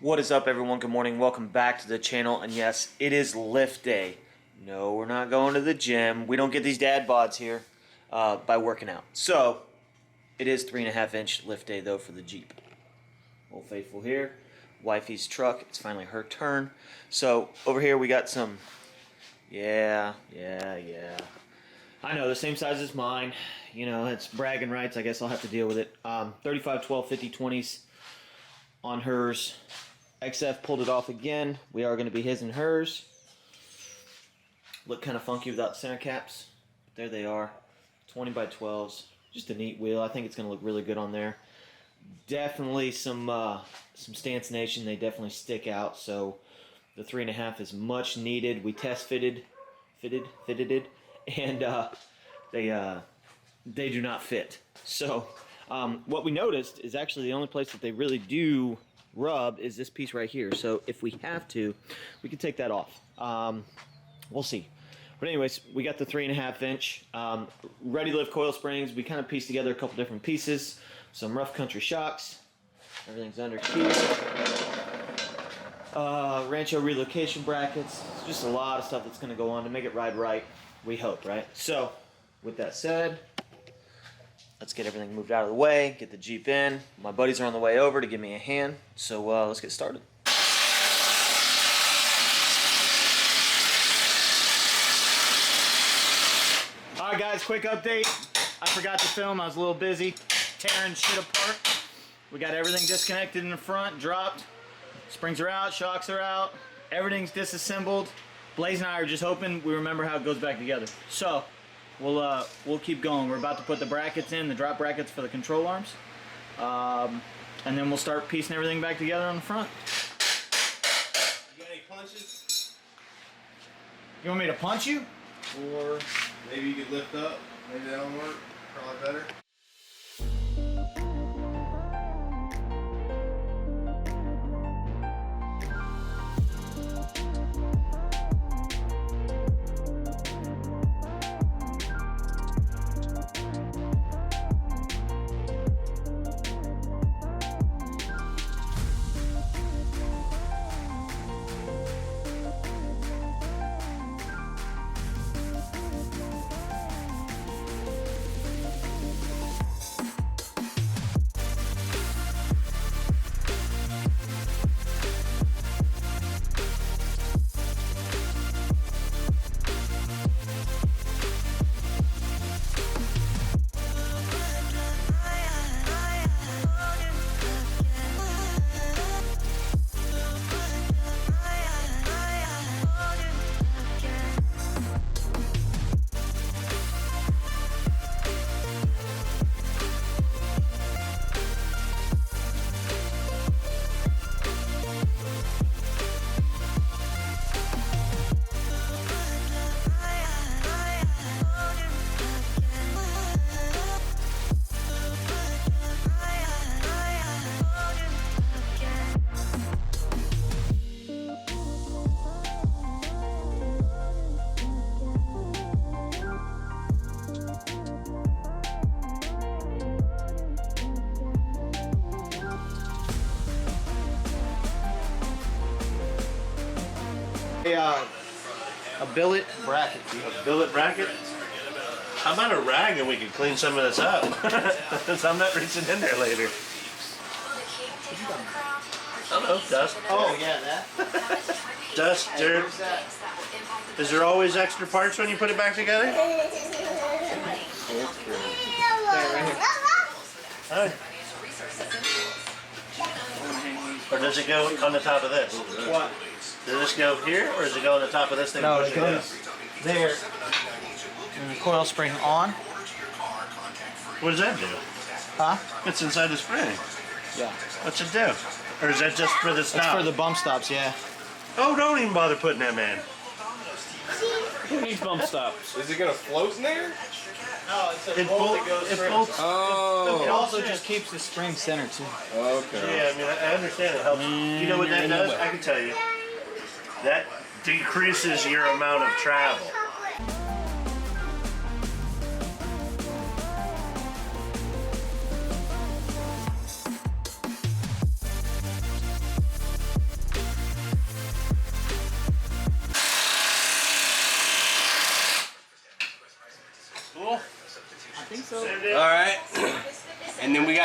What is up, everyone? Good morning. Welcome back to the channel. And yes, it is lift day. No, we're not going to the gym. We don't get these dad bods here by working out. So, it is 3.5-inch lift day, though, for the Jeep. Old Faithful here. Wifey's truck. It's finally her turn. So, over here we got some... Yeah. I know, the same size as mine. You know, it's bragging rights. I guess I'll have to deal with it. 35, 12, 50, 20s on hers. XF pulled it off again. We are going to be his and hers. Look kind of funky without center caps. But there they are. 20 by 12s. Just a neat wheel. I think it's going to look really good on there. Definitely some Stance Nation. They definitely stick out. So the 3.5 is much needed. We test fitted it, and they do not fit. So what we noticed is actually the only place that they really do rub is this piece right here. So if we have to, we can take that off. We'll see. But anyways, we got the 3.5-inch Ready Lift coil springs. We kind of pieced together a couple different pieces. Some Rough Country shocks. Everything's under key. Rancho relocation brackets. It's just a lot of stuff that's going to go on to make it ride right. We hope, right? So, with that said, let's get everything moved out of the way, get the Jeep in. My buddies are on the way over to give me a hand, so let's get started. Alright guys, quick update. I forgot to film, I was a little busy tearing shit apart. We got everything disconnected in the front, dropped. Springs are out, shocks are out, everything's disassembled. Blaze and I are just hoping we remember how it goes back together. So, we'll keep going. We're about to put the brackets in, the drop brackets for the control arms. And then we'll start piecing everything back together on the front. You got any punches? You want me to punch you? Or maybe you could lift up. Maybe that'll work. Probably better. A billet bracket. A billet bracket? How about a rag and we can clean some of this up? Because I'm not reaching in there later. I don't know, dust. Oh yeah, that. Dust, dirt. Is there always extra parts when you put it back together? Alright. Or does it go on the top of this? What? Does this go here or does it go on the top of this thing? No, Push it goes there. And the coil spring on. What does that do? Huh? It's inside the spring. Yeah. What's it do? Or is that just for the stop? It's for the bump stops, yeah. Oh, don't even bother putting that in. Who needs bump stops? Is it gonna float in there? No, it's a It bolt bolts. that goes It through. bolts. Oh. It also just keeps the spring centered too. Okay. Yeah, I mean, I understand it helps. You know what that does? I can tell you. That decreases your amount of travel.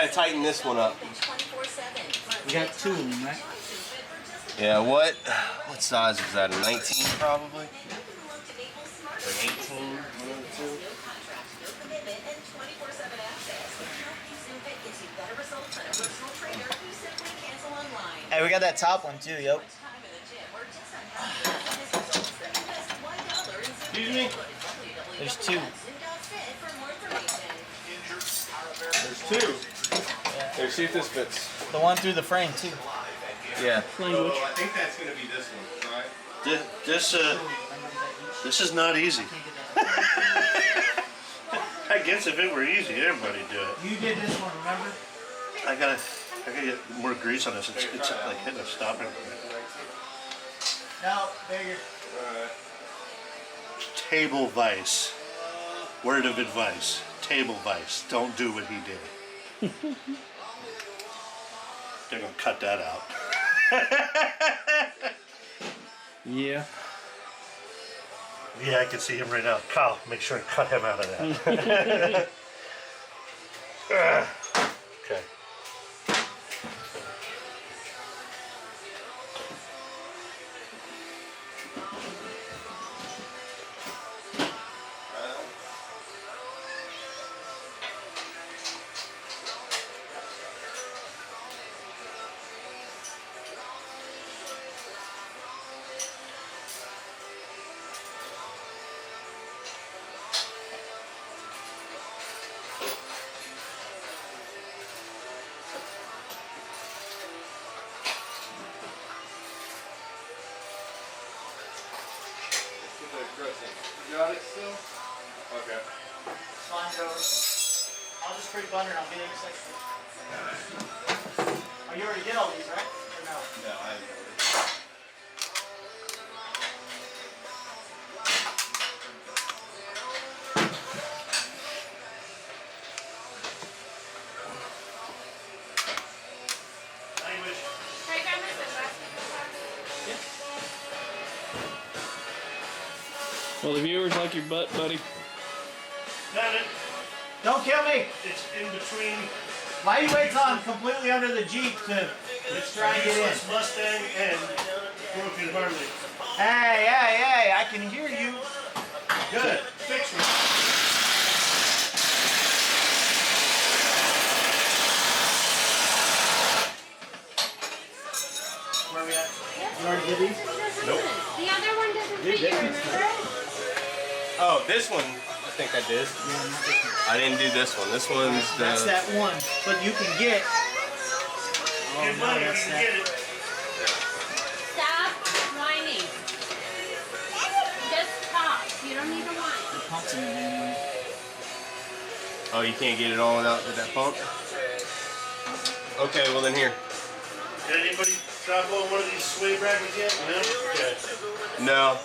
gotta tighten this one up. We got 2 of them, right? Yeah, what size is that? A 19 probably? Or an 18? One of the two? Hey, we got that top one too, yo. Excuse me? There's 2. There's 2. Here, see if this fits. The one through the frame too. Yeah. So I think that's gonna be this one, right? This is not easy. I guess if it were easy, everybody'd do it. You did this one, remember? I gotta get more grease on this. It's like hitting a stopping point. No, bigger. Table vice. Word of advice. Table vice. Don't do what he did. They're gonna cut that out. Yeah. Yeah, I can see him right now. Kyle, make sure and cut him out of that. Okay. You got it still? Okay. Slime goes. I'll just pre-bun it. I'll be there in a second. Oh, you already did all these, right? Or no? No, I haven't. Well, the viewers like your butt, buddy. Got it. Don't kill me! It's in between. Why you wait till I'm completely under the Jeep to try and get in? Useless Mustang and broken Harley. Hey, hey, hey! I can hear you. Good. Fix me. Where are we at? You already did these? Nope. The other one doesn't fit you, remember? Oh, this one, I think I did. I didn't do this one. This one's the... That's that one. But you can get... Get no, money, you that's can that. get it. Stop whining. Just talk. You don't need to whine. The pump's in the damn way. Oh, you can't get it all without with that pump? Okay, well then here. Did anybody drop on one of these sway brackets yet? No? Okay. No.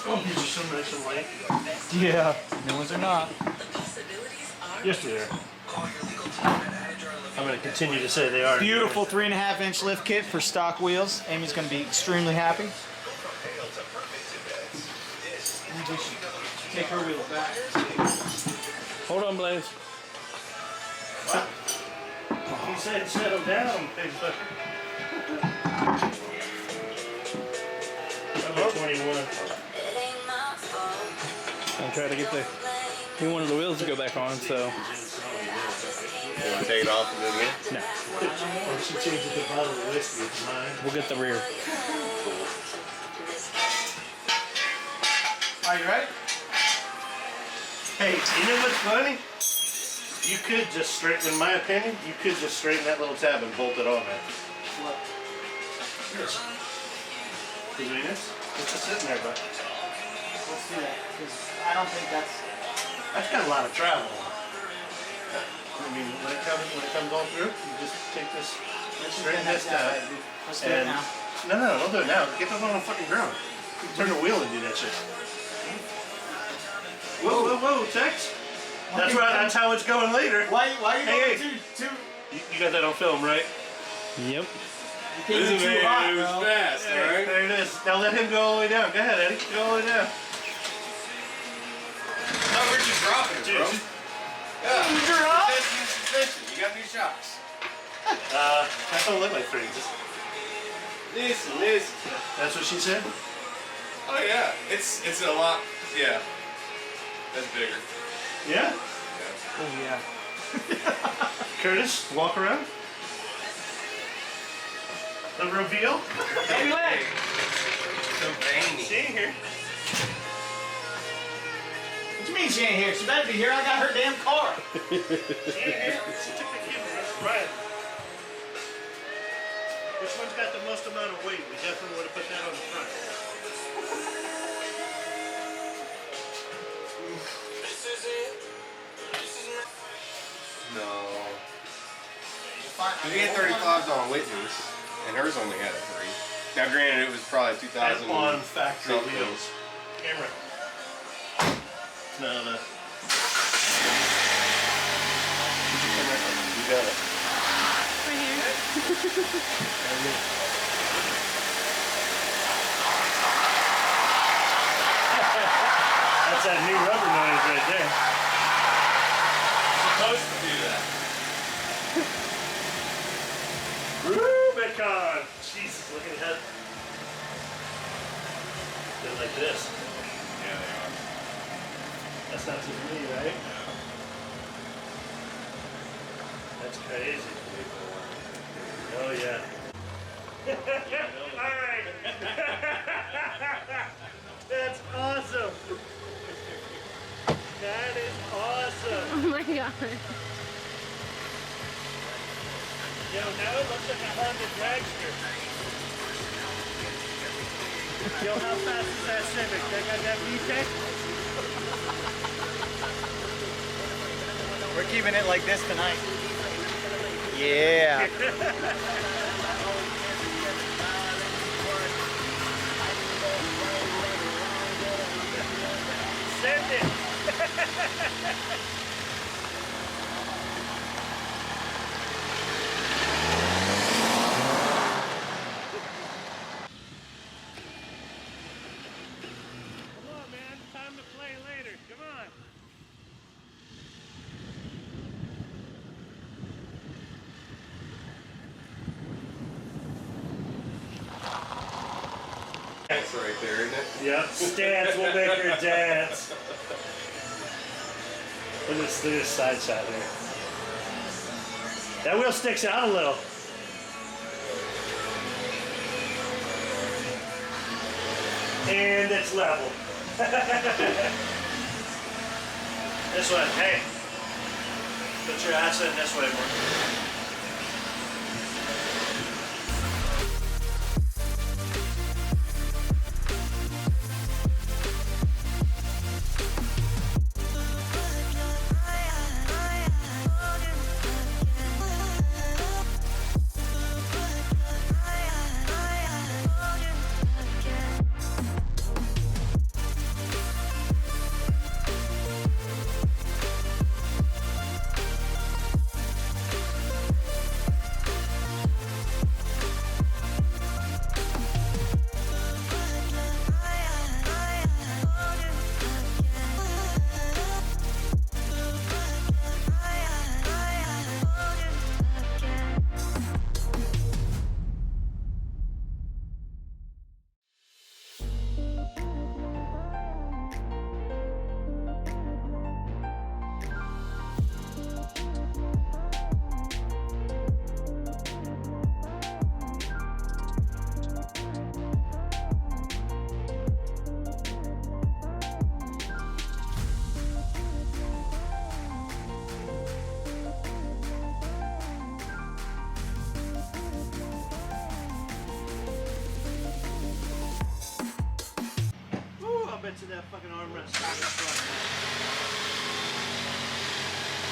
Oh, these are so nice and light. Yeah. New ones are not. Yes, they are. I'm going to continue to say they are. Beautiful 3.5-inch lift kit for stock wheels. Amy's going to be extremely happy. And we should take her wheels back. Hold on, Blaze. He said settle down, big fucker. I'm 21. I'll try to get he wanted the wheels to go back on, so You want to take it off and do it again? no. Or she changed it to a bottle of whiskey. It's mine. We'll get the rear. Are you ready? Hey, you know what's funny? You could just straighten, in my opinion, you could just straighten that little tab and bolt it on there. What? Yes. You doing this? It's just sitting there, but Let's do that. Because I don't think that's... that's got a lot of travel. I mean, when it comes all through, you just take this, straighten this tab. Let's do it And now. no, don't do it now. Get those on the fucking ground. You can turn the wheel and do that shit. Whoa, whoa, whoa, Tex. That's right. That's how it's going later. Why are you Hey, going too... You got that on film, right? Yep. You came in too hot, bro. fast, There, there it is. Now let him go all the way down. Go ahead, Eddie. Go all the way down. No, where'd you drop it, bro? Dude, Yeah. You're hot? That's suspension. You You got new shocks. That don't look like 3 inches. Listen. That's what she said? Oh yeah, it's a lot. Yeah, that's bigger. Yeah? Oh yeah. Curtis, walk around. The reveal. Baby leg. So veiny. She ain't here. What you mean she ain't here? She better be here. I got her damn car. She ain't here. She took the kid to Ryan. Which one's got the most amount of weight? We definitely would have put that on the front. No. We had 35s on Whitney's, and hers only had a 3. Now, granted, it was probably 2000 And on factory something. wheels. Camera. No. You got it. Right here. That's that new rubber noise right there. Supposed to do that. Rubicon! Jesus, look at that. They're like this. Yeah, they are. That's not too many, right? That's crazy. Oh, yeah. Alright. That's awesome. That is awesome. Oh my god. Yo, now it looks like a Honda Dragster. Yo, how fast is that Civic? That got that VTEC? We're keeping it like this tonight. Yeah. Send it. Come on, man. Time to play later. Come on. That's right there, isn't it? Yep, stance will make her dance. Look at this side shot here. That wheel sticks out a little. And it's level. This way, hey. Put your ass in this way, Mark. To that fucking armrest.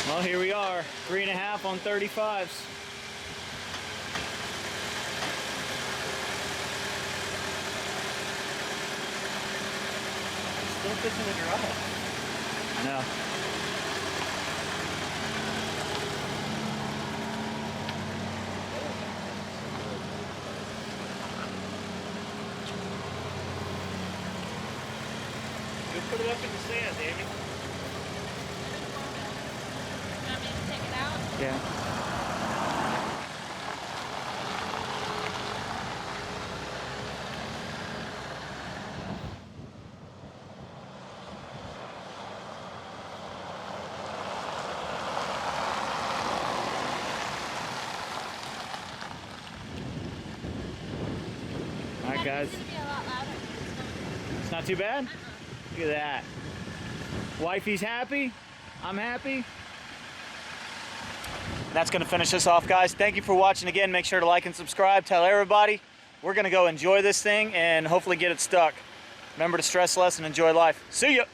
Well, here we are. 3.5 on 35s. Still fits in the garage. I know. Just put it up in the sand, Amy. Want me to take it out? Yeah. guys. It's gonna be a lot louder. It's not too bad. Look at that. Wifey's happy. I'm happy. That's going to finish us off, guys. Thank you for watching again. Make sure to like and subscribe. Tell everybody. We're going to go enjoy this thing and hopefully get it stuck. Remember to stress less and enjoy life. See ya.